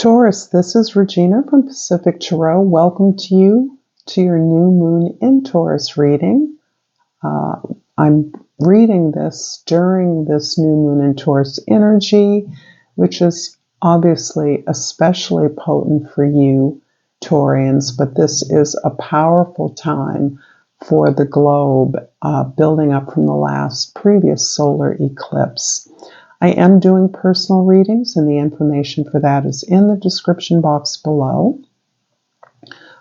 Taurus, this is Regina from Pacific Tarot. Welcome to you to your new moon in Taurus reading. I'm reading this during this new moon in Taurus energy, which is obviously especially potent for you, Taurians, but this is a powerful time for the globe, building up from the previous solar eclipse. I am doing personal readings, and the information for that is in the description box below.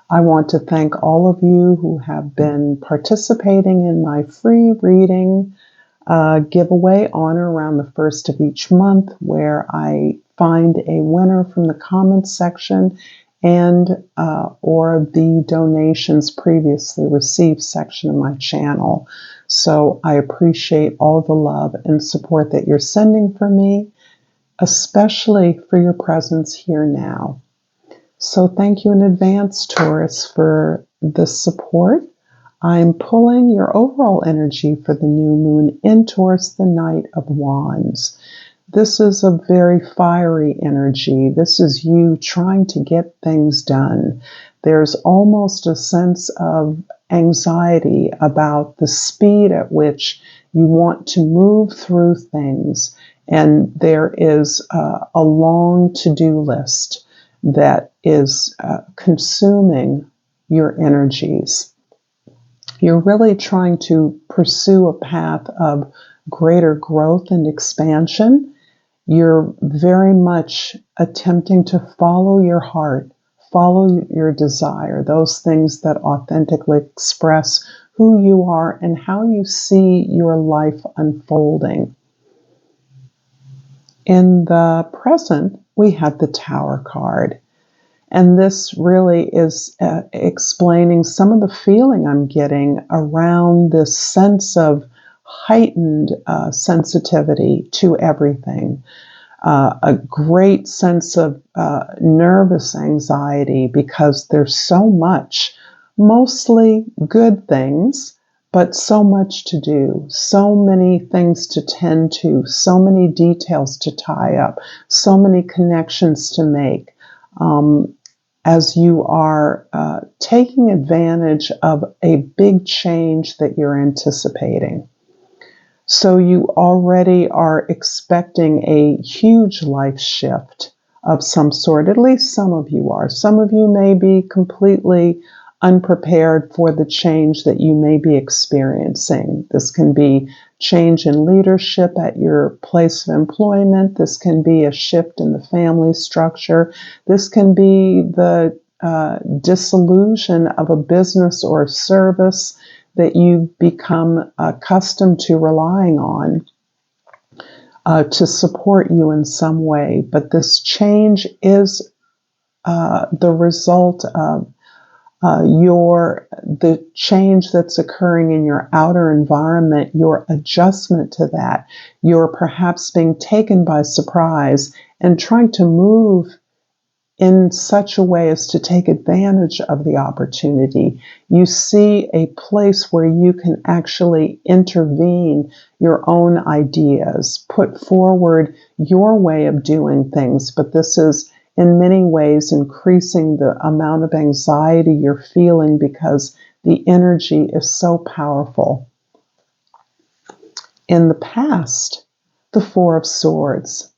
I want to thank all of you who have been participating in my free reading giveaway on or around the first of each month, where I find a winner from the comments section and or the donations previously received section of my channel. So I appreciate all the love and support that you're sending for me, especially for your presence here now. So thank you in advance, Taurus, for the support. I'm pulling your overall energy for the new moon in Taurus, the Knight of Wands. This is a very fiery energy. This is you trying to get things done. There's almost a sense of anxiety about the speed at which you want to move through things. And there is a long to-do list that is consuming your energies. You're really trying to pursue a path of greater growth and expansion. You're very much attempting to follow your heart, follow your desire, those things that authentically express who you are and how you see your life unfolding. In the present, we have the Tower card. And this really is explaining some of the feeling I'm getting around this sense of heightened sensitivity to everything. A great sense of nervous anxiety because there's so much, mostly good things, but so much to do, so many things to tend to, so many details to tie up, so many connections to make. As you are taking advantage of a big change that you're anticipating. So you already are expecting a huge life shift of some sort. At least some of you are. Some of you may be completely unprepared for the change that you may be experiencing. This can be change in leadership at your place of employment. This can be a shift in the family structure. This can be the dissolution of a business or service that you've become accustomed to relying on to support you in some way. But this change is the result of the change that's occurring in your outer environment, your adjustment to that. You're perhaps being taken by surprise and trying to move in such a way as to take advantage of the opportunity. You see a place where you can actually intervene your own ideas, put forward your way of doing things, but this is in many ways increasing the amount of anxiety you're feeling because the energy is so powerful. In the past, the Four of Swords.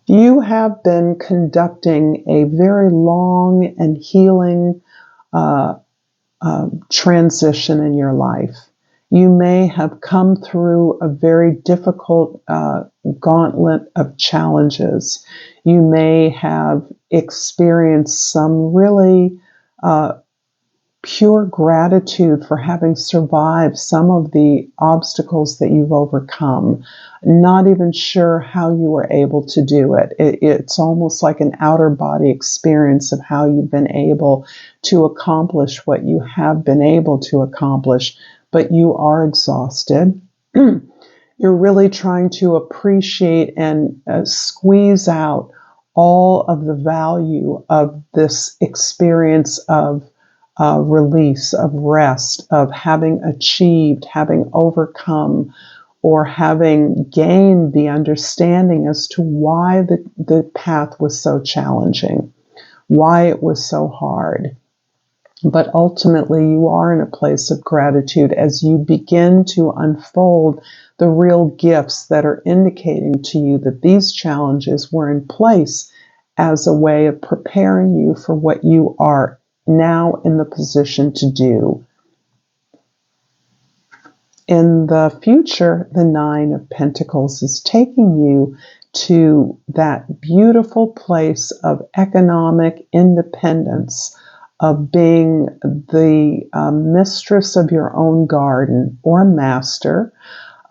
You have been conducting a very long and healing transition in your life. You may have come through a very difficult gauntlet of challenges. You may have experienced some really pure gratitude for having survived some of the obstacles that you've overcome, not even sure how you were able to do it. It's almost like an outer body experience of how you've been able to accomplish what you have been able to accomplish, but you are exhausted. You're really trying to appreciate and squeeze out all of the value of this experience of release, of rest, of having achieved, having overcome or having gained the understanding as to why the path was so challenging, why it was so hard. But ultimately, you are in a place of gratitude as you begin to unfold the real gifts that are indicating to you that these challenges were in place as a way of preparing you for what you are now in the position to do. In the future, the Nine of Pentacles is taking you to that beautiful place of economic independence, of being the mistress of your own garden or master,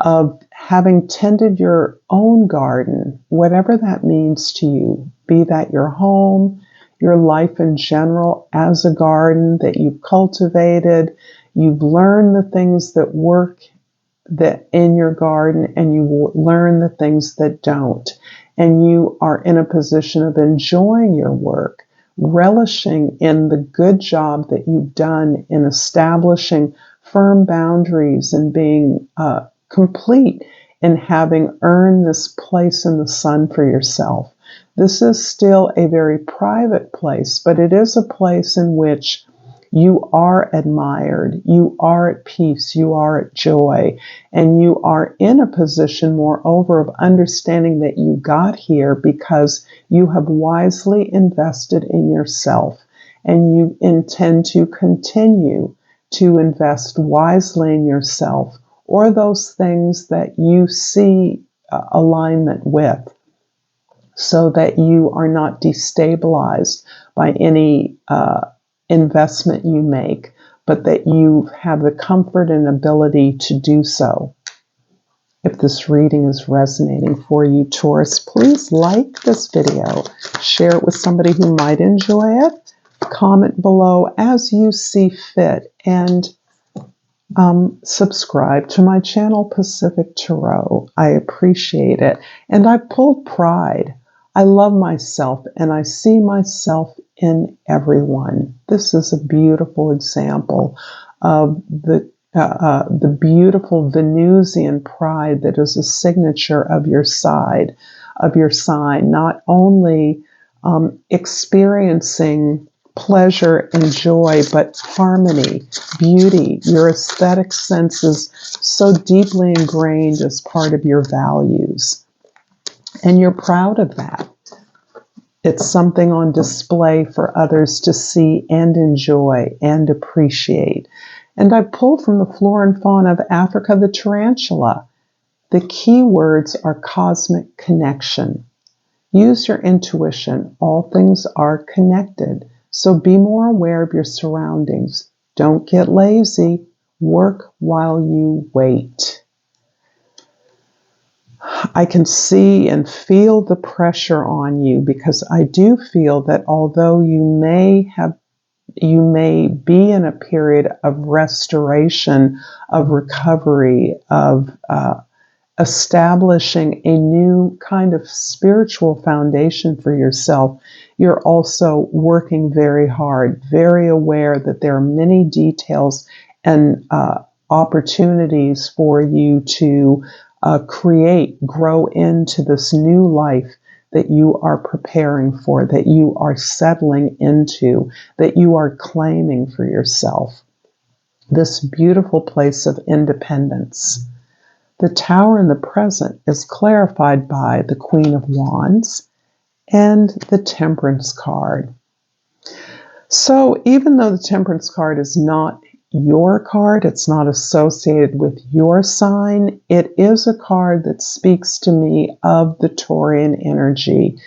of having tended your own garden, whatever that means to you, be that your home, your life in general as a garden that you've cultivated. You've learned the things that work that in your garden, and you learn the things that don't. And you are in a position of enjoying your work, relishing in the good job that you've done in establishing firm boundaries and being complete in having earned this place in the sun for yourself. This is still a very private place, but it is a place in which you are admired, you are at peace, you are at joy, and you are in a position, moreover, of understanding that you got here because you have wisely invested in yourself, and you intend to continue to invest wisely in yourself or those things that you see alignment with, so that you are not destabilized by any investment you make, but that you have the comfort and ability to do so. If this reading is resonating for you, Taurus, please like this video, share it with somebody who might enjoy it, comment below as you see fit, and subscribe to my channel, Pacific Tarot. I appreciate it, and I pulled pride. I love myself, and I see myself in everyone. This is a beautiful example of the beautiful Venusian pride that is a signature of your sign. Not only experiencing pleasure and joy, but harmony, beauty, your aesthetic senses so deeply ingrained as part of your values. And you're proud of that. It's something on display for others to see and enjoy and appreciate. And I pulled from the flora and fauna of Africa the tarantula. The key words are cosmic connection. Use your intuition. All things are connected. So be more aware of your surroundings. Don't get lazy. Work while you wait. I can see and feel the pressure on you, because I do feel that although you may be in a period of restoration, of recovery, of establishing a new kind of spiritual foundation for yourself, you're also working very hard, very aware that there are many details and opportunities for you to grow into this new life that you are preparing for, that you are settling into, that you are claiming for yourself. This beautiful place of independence. The Tower in the present is clarified by the Queen of Wands and the Temperance card. So even though the Temperance card is not your card, it's not associated with your sign, it is a card that speaks to me of the Taurian energy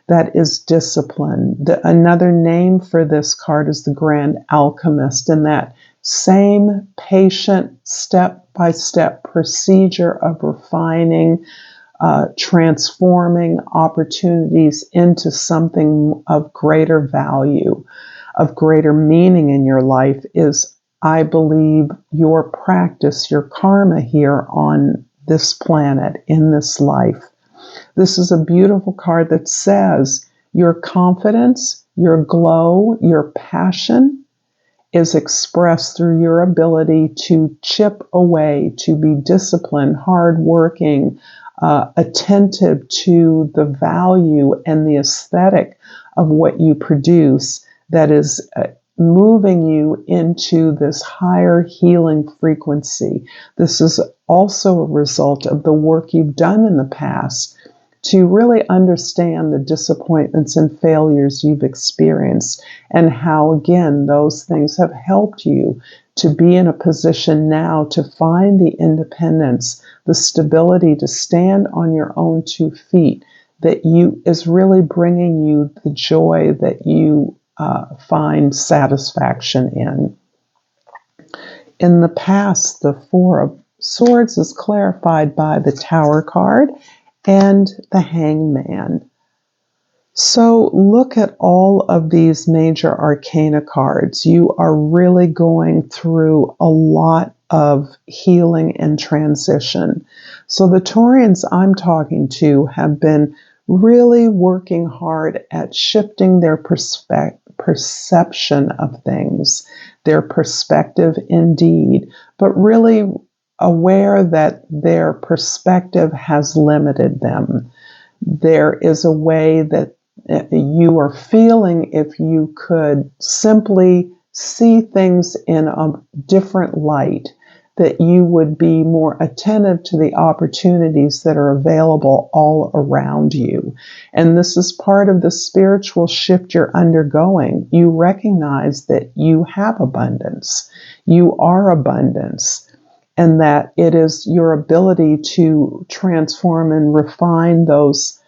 that is discipline. Another name for this card is the Grand Alchemist, and that same patient step-by-step procedure of refining, transforming opportunities into something of greater value, of greater meaning in your life is, I believe, your practice, your karma here on this planet, in this life. This is a beautiful card that says your confidence, your glow, your passion, is expressed through your ability to chip away, to be disciplined, hardworking, attentive to the value and the aesthetic of what you produce that is moving you into this higher healing frequency. This is also a result of the work you've done in the past to really understand the disappointments and failures you've experienced and how, again, those things have helped you to be in a position now to find the independence, the stability to stand on your own 2 feet that is really bringing you the joy that you find satisfaction in. In the past, the 4 of Swords is clarified by the Tower card and the Hangman. So look at all of these major arcana cards. You are really going through a lot of healing and transition. So the Taurians I'm talking to have been really working hard at shifting their perception of things, their perspective indeed, but really aware that their perspective has limited them. There is a way that you are feeling if you could simply see things in a different light, that you would be more attentive to the opportunities that are available all around you. And this is part of the spiritual shift you're undergoing. You recognize that you have abundance. You are abundance. And that it is your ability to transform and refine those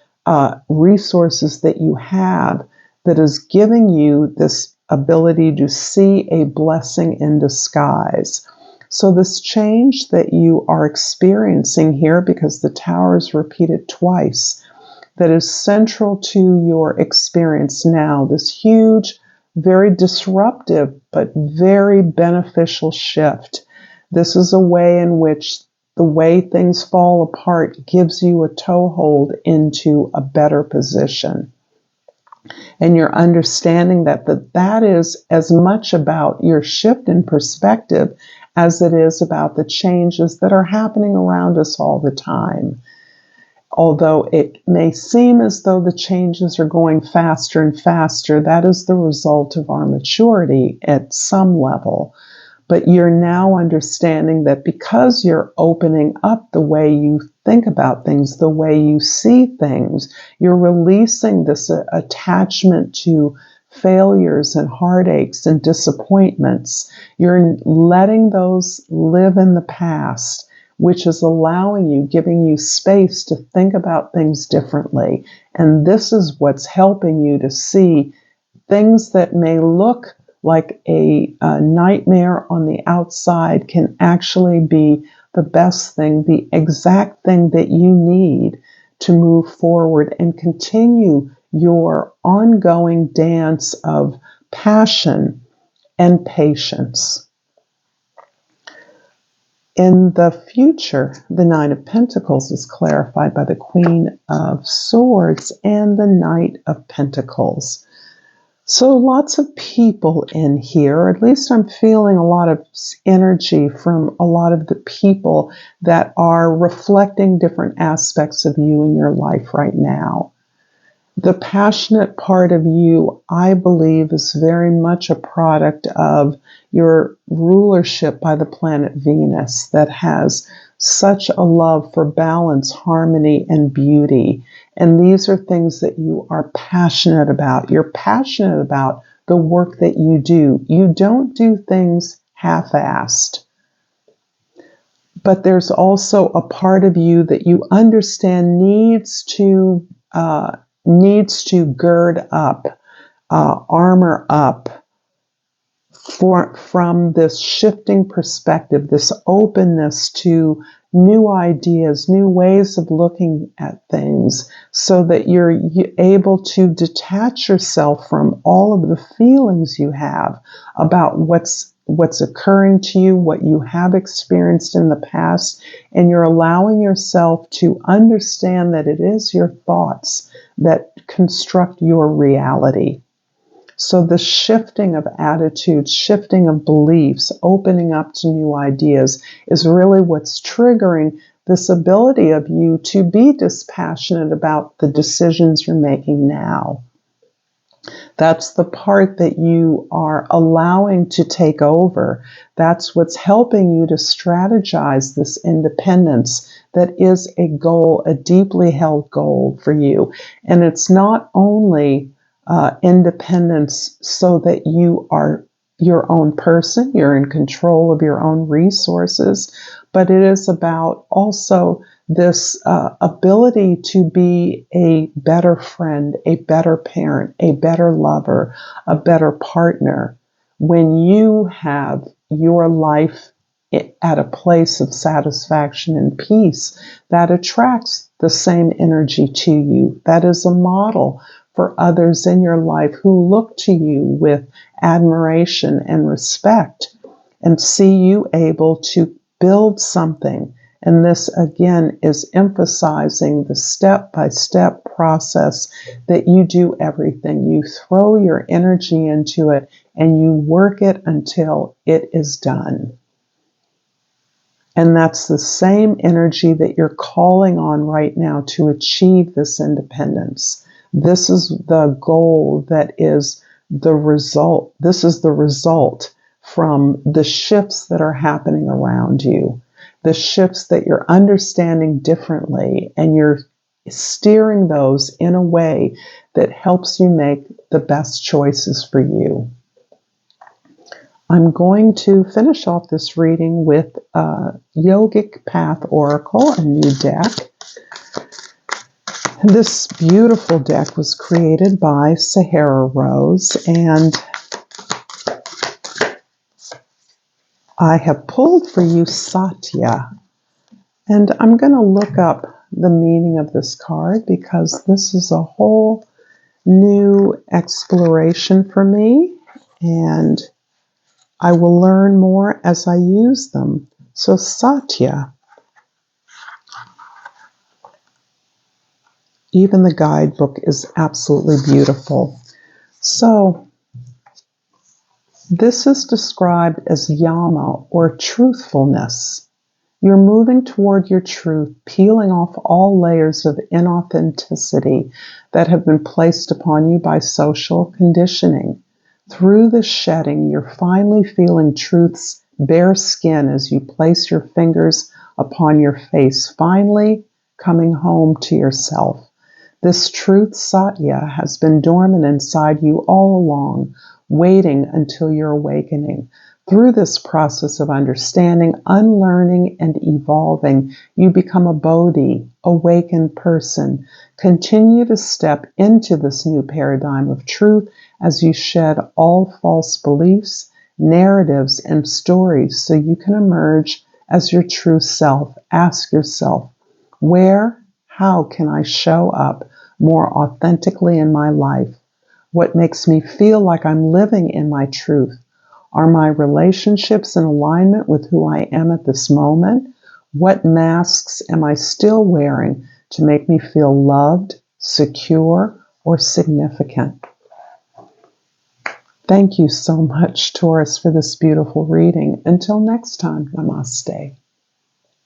resources that you have that is giving you this ability to see a blessing in disguise. So this change that you are experiencing here, because the Tower is repeated twice, that is central to your experience now, this huge, very disruptive, but very beneficial shift. This is a way in which the way things fall apart gives you a toehold into a better position. And you're understanding that is as much about your shift in perspective as it is about the changes that are happening around us all the time. Although it may seem as though the changes are going faster and faster, that is the result of our maturity at some level. But you're now understanding that because you're opening up the way you think about things, the way you see things, you're releasing this attachment to failures and heartaches and disappointments. You're letting those live in the past, which is allowing you, giving you space to think about things differently. And this is what's helping you to see things that may look like a nightmare on the outside can actually be the best thing, the exact thing that you need to move forward and continue your ongoing dance of passion and patience. In the future, the Nine of Pentacles is clarified by the Queen of Swords and the Knight of Pentacles. So lots of people in here, or at least I'm feeling a lot of energy from a lot of the people that are reflecting different aspects of you in your life right now. The passionate part of you, I believe, is very much a product of your rulership by the planet Venus that has such a love for balance, harmony, and beauty. And these are things that you are passionate about. You're passionate about the work that you do. You don't do things half-assed. But there's also a part of you that you understand needs to gird up, armor up from this shifting perspective, this openness to new ideas, new ways of looking at things, so that you're able to detach yourself from all of the feelings you have about what's occurring to you, what you have experienced in the past, and you're allowing yourself to understand that it is your thoughts that construct your reality. So the shifting of attitudes, shifting of beliefs, opening up to new ideas is really what's triggering this ability of you to be dispassionate about the decisions you're making now. That's the part that you are allowing to take over. That's what's helping you to strategize this independence that is a goal, a deeply held goal for you. And it's not only independence so that you are your own person, you're in control of your own resources, but it is about also this ability to be a better friend, a better parent, a better lover, a better partner. When you have your life at a place of satisfaction and peace, that attracts the same energy to you. That is a model for others in your life who look to you with admiration and respect and see you able to build something. And this, again, is emphasizing the step-by-step process that you do everything. You throw your energy into it and you work it until it is done. And that's the same energy that you're calling on right now to achieve this independence. This is the goal that is the result. This is the result from the shifts that are happening around you, the shifts that you're understanding differently, and you're steering those in a way that helps you make the best choices for you. I'm going to finish off this reading with Yogic Path Oracle, a new deck. This beautiful deck was created by Sahara Rose, and I have pulled for you Satya. And I'm going to look up the meaning of this card because this is a whole new exploration for me, and I will learn more as I use them. So Satya, even the guidebook is absolutely beautiful. So this is described as yama, or truthfulness. You're moving toward your truth, peeling off all layers of inauthenticity that have been placed upon you by social conditioning. Through the shedding, you're finally feeling truth's bare skin as you place your fingers upon your face, finally coming home to yourself. This truth, Satya, has been dormant inside you all along, waiting until your awakening. Through this process of understanding, unlearning, and evolving, you become a Bodhi, awakened person. Continue to step into this new paradigm of truth as you shed all false beliefs, narratives, and stories so you can emerge as your true self. Ask yourself, how can I show up more authentically in my life? What makes me feel like I'm living in my truth? Are my relationships in alignment with who I am at this moment? What masks am I still wearing to make me feel loved, secure, or significant? Thank you so much, Taurus, for this beautiful reading. Until next time, Namaste.